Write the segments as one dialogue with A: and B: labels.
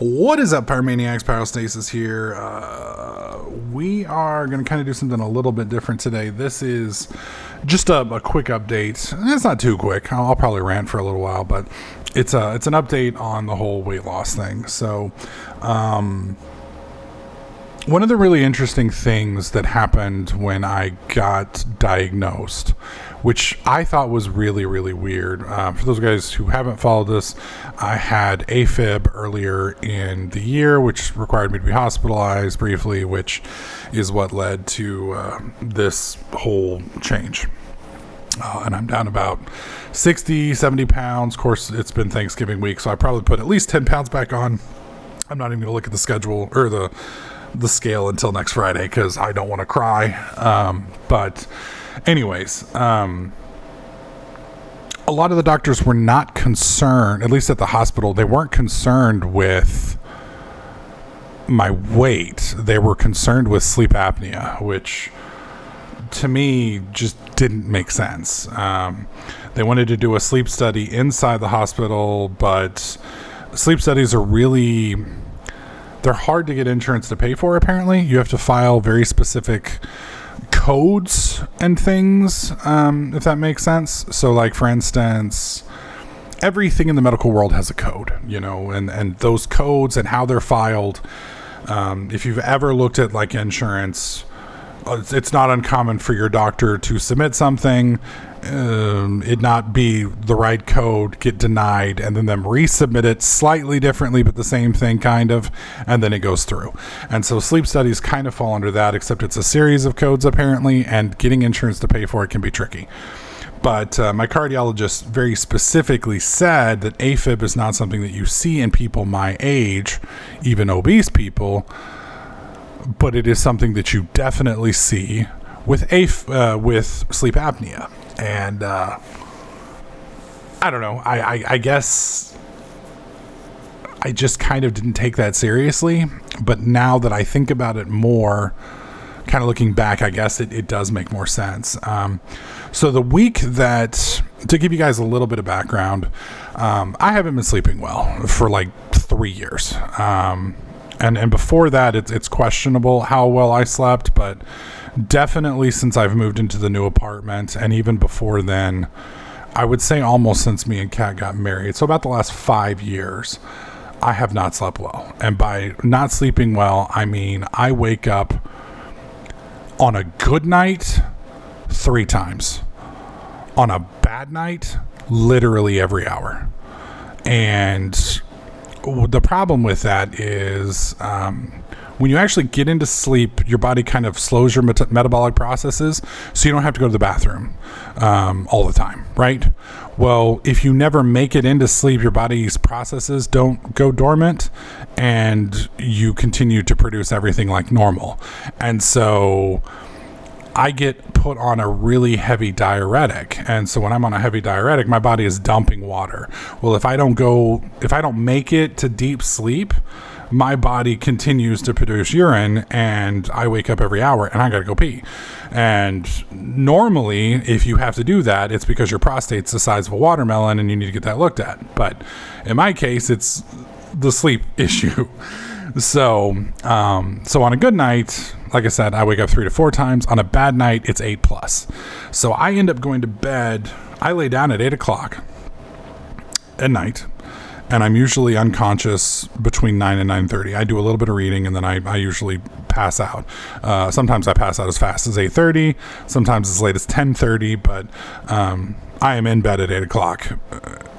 A: What is up, Pyromaniacs? Pyrostasis here. We are going to kind of do something a little bit different today. This is just a quick update. It's not too quick. I'll probably rant for a little while, but it's an update on the whole weight loss thing. So, one of the really interesting things that happened when I got diagnosed, which I thought was really, really weird. For those guys who haven't followed this, I had AFib earlier in the year, which required me to be hospitalized briefly, which is what led to this whole change. And I'm down about 60, 70 pounds. Of course, it's been Thanksgiving week, so I probably put at least 10 pounds back on. I'm not even going to look at the schedule or the scale until next Friday because I don't want to cry. But anyways, a lot of the doctors were not concerned, at least at the hospital, they weren't concerned with my weight. They were concerned with sleep apnea, which to me just didn't make sense. They wanted to do a sleep study inside the hospital, but sleep studies are really... they're hard to get insurance to pay for, apparently. You have to file very specific codes and things, if that makes sense. So, like, for instance, everything in the medical world has a code, and those codes and how they're filed. If you've ever looked at, like, insurance, it's not uncommon for your doctor to submit something, it not be the right code, get denied, and then them resubmit it slightly differently, but the same thing kind of, and then it goes through. And so sleep studies kind of fall under that, except it's a series of codes apparently, and getting insurance to pay for it can be tricky. But my cardiologist very specifically said that AFib is not something that you see in people my age, even obese people, but it is something that you definitely see with sleep apnea. And I don't know, I guess I just kind of didn't take that seriously, but now that I think about it more, kind of looking back, I guess it does make more sense. So the week that, to give you guys a little bit of background, I haven't been sleeping well for like 3 years. And before that, it's questionable how well I slept, but definitely since I've moved into the new apartment, and even before then, I would say almost since me and Kat got married, so about the last 5 years, I have not slept well. And by not sleeping well, I mean I wake up on a good night 3 times. On a bad night, literally every hour. And the problem with that is when you actually get into sleep, your body kind of slows your metabolic processes, so you don't have to go to the bathroom all the time, right? Well, if you never make it into sleep, your body's processes don't go dormant, and you continue to produce everything like normal. And so I get put on a really heavy diuretic. And so when I'm on a heavy diuretic, my body is dumping water. Well, if I don't make it to deep sleep, my body continues to produce urine, and I wake up every hour and I got to go pee. And normally, if you have to do that, it's because your prostate's the size of a watermelon and you need to get that looked at. But in my case, it's the sleep issue. So on a good night, like I said, I wake up 3 to 4 times. On a bad night, it's 8+. So I end up going to bed. I lay down at 8 o'clock at night, and I'm usually unconscious between 9 and 9:30. I do a little bit of reading, and then I usually pass out. Sometimes I pass out as fast as 8:30, sometimes as late as 10:30, but I am in bed at 8 o'clock,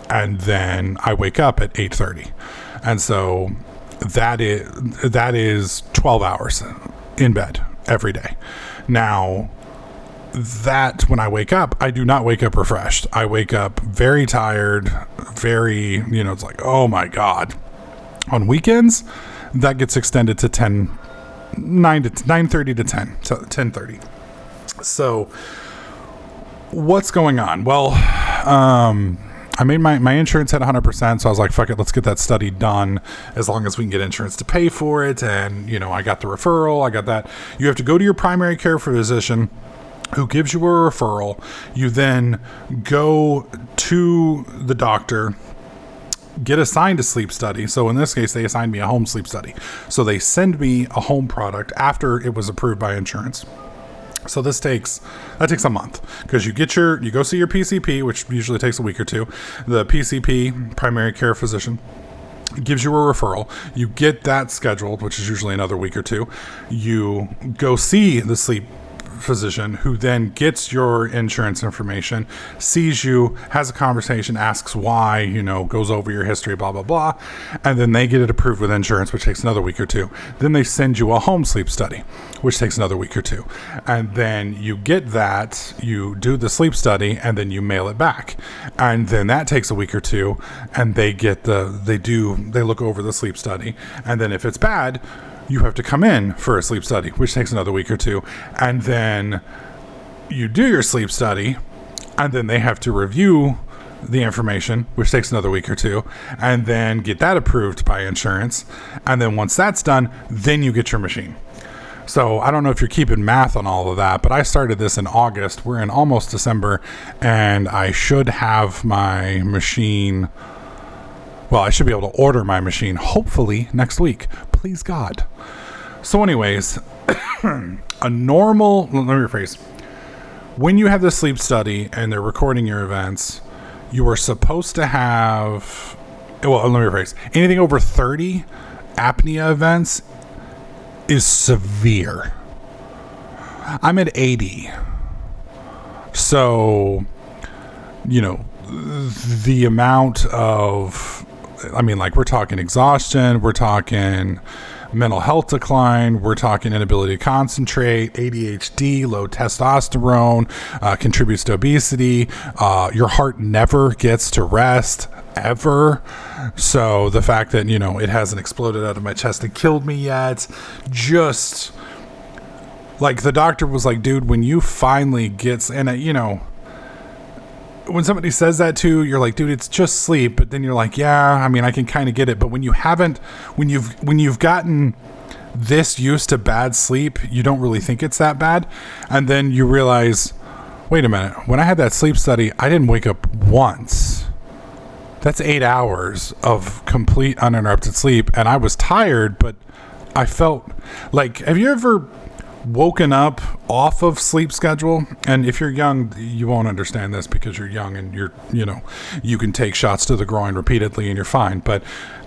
A: and then I wake up at 8:30. And so that is 12 hours in bed every day. Now, that when I wake up, I do not wake up refreshed. I wake up very tired, very, it's like, oh my God. On weekends, that gets extended to 9:30 to 10, so 10:30. So what's going on? Well, I made my insurance at 100%, so I was like, fuck it, let's get that study done as long as we can get insurance to pay for it. And, I got the referral, I got that. You have to go to your primary care physician who gives you a referral. You then go to the doctor get assigned a sleep study. So in this case, they assigned me a home sleep study. So they send me a home product after it was approved by insurance. So that takes a month, because you go see your PCP, which usually takes a week or two. The PCP, primary care physician, gives you a referral. You get that scheduled, which is usually another week or two. You go see the sleep physician, who then gets your insurance information, sees you, has a conversation, asks why, goes over your history, blah, blah, blah. And then they get it approved with insurance, which takes another week or two. Then they send you a home sleep study, which takes another week or two. And then you get that, you do the sleep study, and then you mail it back. And then that takes a week or two, and they look over the sleep study. And then if it's bad, you have to come in for a sleep study, which takes another week or two. And then you do your sleep study, and then they have to review the information, which takes another week or two, and then get that approved by insurance. And then once that's done, then you get your machine. So I don't know if you're keeping math on all of that, but I started this in August. We're in almost December, and I should have my machine. Well, I should be able to order my machine hopefully next week. Please God. So anyways, let me rephrase. When you have the sleep study and they're recording your events, you are supposed to have, let me rephrase. Anything over 30 apnea events is severe. I'm at 80. So, the amount of, we're talking exhaustion, we're talking mental health decline, we're talking inability to concentrate, ADHD, low testosterone, contributes to obesity. Your heart never gets to rest, ever. So the fact that, it hasn't exploded out of my chest and killed me yet, just like the doctor was like, dude, when you finally gets, and when somebody says that to you, you're like, dude, it's just sleep. But then you're like, yeah, I can kind of get it. But when you've gotten this used to bad sleep, you don't really think it's that bad. And then you realize, wait a minute, when I had that sleep study, I didn't wake up once. That's 8 hours of complete uninterrupted sleep. And I was tired, but I felt like, have you ever woken up off of sleep schedule? And if you're young, you won't understand this because you're young and you can take shots to the groin repeatedly and you're fine. But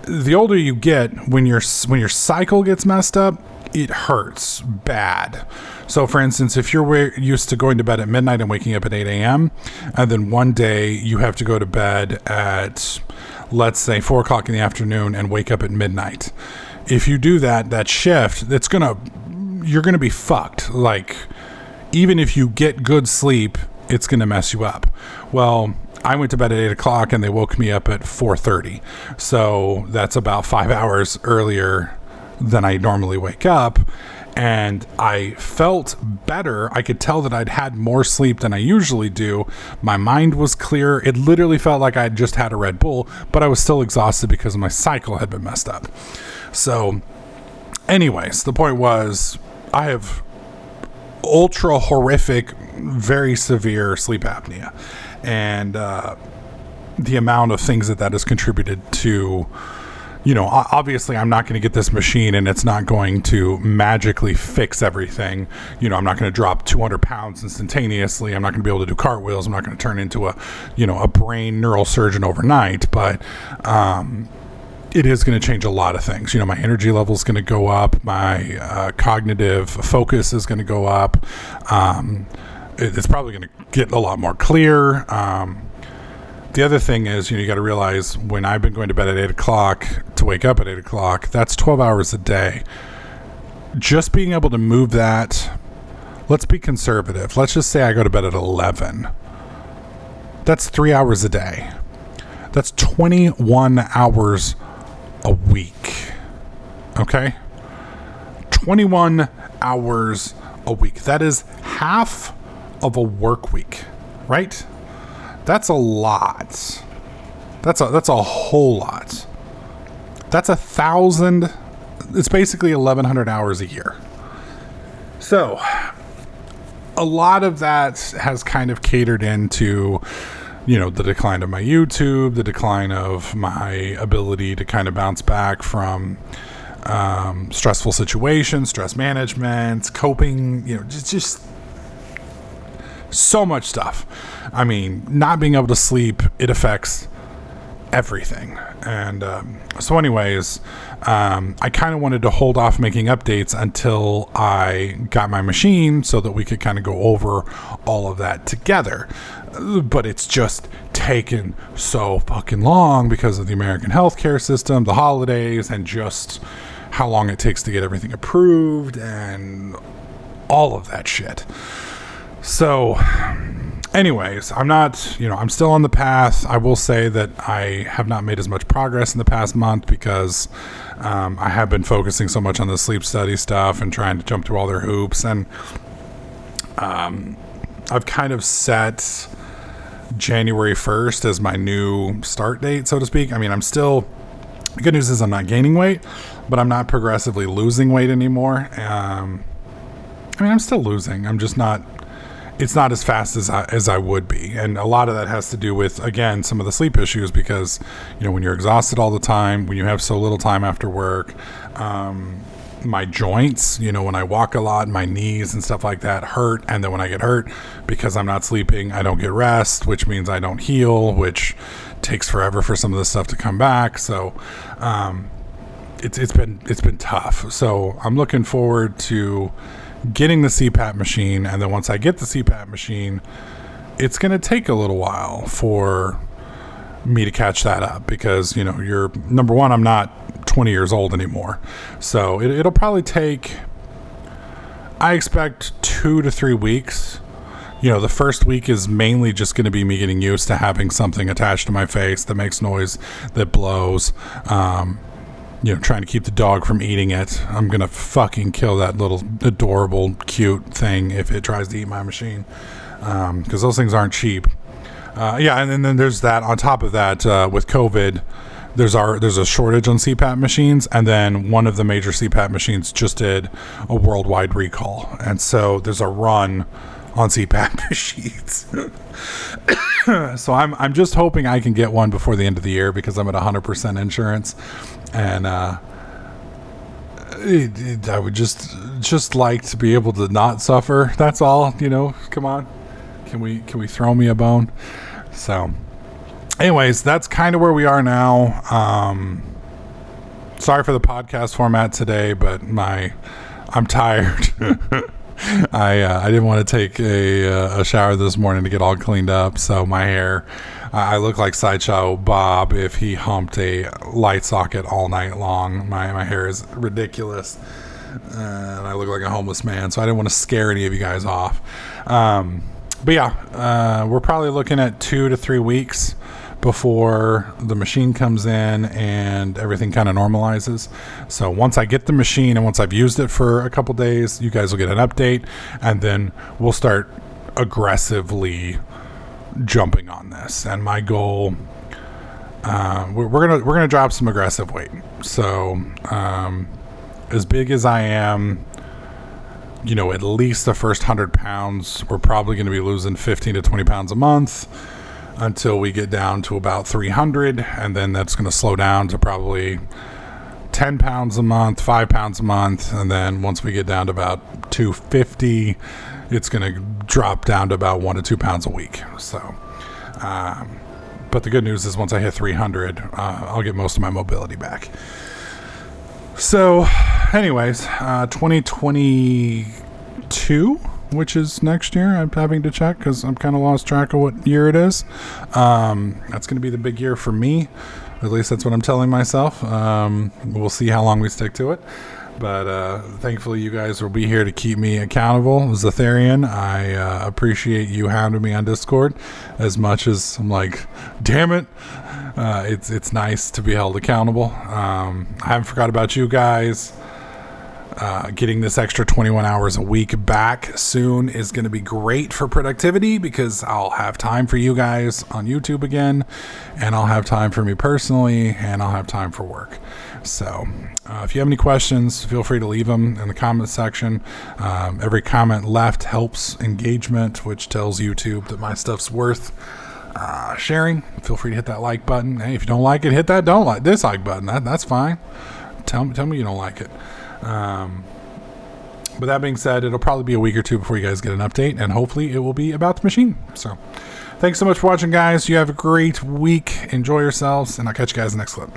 A: the older you get, when your cycle gets messed up, it hurts bad. So for instance, if you're used to going to bed at midnight and waking up at 8 a.m. and then one day you have to go to bed at, let's say, 4 o'clock in the afternoon and wake up at midnight. If you do that shift, you're going to be fucked. Like, even if you get good sleep, it's going to mess you up. Well, I went to bed at 8 o'clock and they woke me up at 4:30. So that's about 5 hours earlier than I normally wake up. And I felt better. I could tell that I'd had more sleep than I usually do. My mind was clear. It literally felt like I'd just had a Red Bull, but I was still exhausted because my cycle had been messed up. So anyways, the point was, I have ultra horrific, very severe sleep apnea. And the amount of things that has contributed to, obviously I'm not going to get this machine and it's not going to magically fix everything. I'm not going to drop 200 pounds instantaneously. I'm not going to be able to do cartwheels. I'm not going to turn into a brain neurosurgeon overnight. But it is going to change a lot of things. My energy level is going to go up. My cognitive focus is going to go up. It's probably going to get a lot more clear. The other thing is, you got to realize, when I've been going to bed at 8 o'clock to wake up at 8 o'clock, that's 12 hours a day. Just being able to move that, let's be conservative. Let's just say I go to bed at 11. That's 3 hours a day. That's 21 hours a week. Okay? 21 hours a week. That is half of a work week, right? That's a lot. That's a whole lot. That's 1,000. It's basically 1,100 hours a year. So a lot of that has kind of catered into the decline of my YouTube, the decline of my ability to kind of bounce back from stressful situations, stress management, coping, just so much stuff. I mean, not being able to sleep, it affects everything. And so anyways, I kind of wanted to hold off making updates until I got my machine so that we could kind of go over all of that together. But it's just taken so fucking long because of the American healthcare system, the holidays, and just how long it takes to get everything approved and all of that shit. So anyways, I'm still on the path. I will say that I have not made as much progress in the past month because I have been focusing so much on the sleep study stuff and trying to jump through all their hoops. And I've kind of set January 1st as my new start date, so to speak. I mean, the good news is I'm not gaining weight, but I'm not progressively losing weight anymore. I'm still losing. I'm just not, it's not as fast as I would be. And a lot of that has to do with, again, some of the sleep issues because, when you're exhausted all the time, when you have so little time after work, my joints, when I walk a lot, my knees and stuff like that hurt. And then when I get hurt, because I'm not sleeping, I don't get rest, which means I don't heal, which takes forever for some of this stuff to come back. So, it's been tough. So I'm looking forward to getting the CPAP machine. And then once I get the CPAP machine, it's going to take a little while for me to catch that up because, you're number one, I'm not 20 years old anymore. So it'll probably take, I expect 2 to 3 weeks. The first week is mainly just going to be me getting used to having something attached to my face that makes noise, that blows, trying to keep the dog from eating it. I'm going to fucking kill that little adorable, cute thing if it tries to eat my machine. Because those things aren't cheap. And then there's that. On top of that, with COVID, there's a shortage on CPAP machines, and then one of the major CPAP machines just did a worldwide recall, and so there's a run on CPAP machines. So I'm just hoping I can get one before the end of the year because I'm at 100% insurance, and I would just like to be able to not suffer. That's all. Come on, can we throw me a bone? So anyways, that's kind of where we are now. Sorry for the podcast format today, but I'm tired. I didn't want to take a shower this morning to get all cleaned up. So my hair, I look like Sideshow Bob if he humped a light socket all night long. My hair is ridiculous. And I look like a homeless man. So I didn't want to scare any of you guys off. But yeah, we're probably looking at 2 to 3 weeks before the machine comes in and everything kind of normalizes. So once I get the machine and once I've used it for a couple days, you guys will get an update, and then we'll start aggressively jumping on this. And my goal, we're gonna drop some aggressive weight. So as big as I am, at least the first 100 pounds, we're probably going to be losing 15 to 20 pounds a month until we get down to about 300. And then that's going to slow down to probably 10 pounds a month, 5 pounds a month. And then once we get down to about 250, it's going to drop down to about 1 to 2 pounds a week. So, but the good news is once I hit 300, I'll get most of my mobility back. So anyways, 2022, which is next year, I'm having to check because I'm kind of lost track of what year it is. That's going to be the big year for me. At least that's what I'm telling myself. We'll see how long we stick to it. But thankfully, you guys will be here to keep me accountable. Zatharian, I appreciate you hounding me on Discord as much as I'm like, damn it. It's nice to be held accountable. I haven't forgot about you guys. Getting this extra 21 hours a week back soon is going to be great for productivity because I'll have time for you guys on YouTube again, and I'll have time for me personally, and I'll have time for work. So if you have any questions, feel free to leave them in the comment section. Every comment left helps engagement, which tells YouTube that my stuff's worth sharing. Feel free to hit that like button. Hey, if you don't like it, hit that dislike button. That's fine. Tell me you don't like it. But that being said, it'll probably be a week or two before you guys get an update, and hopefully it will be about the machine. So thanks so much for watching, guys. You have a great week. Enjoy yourselves, and I'll catch you guys in the next clip.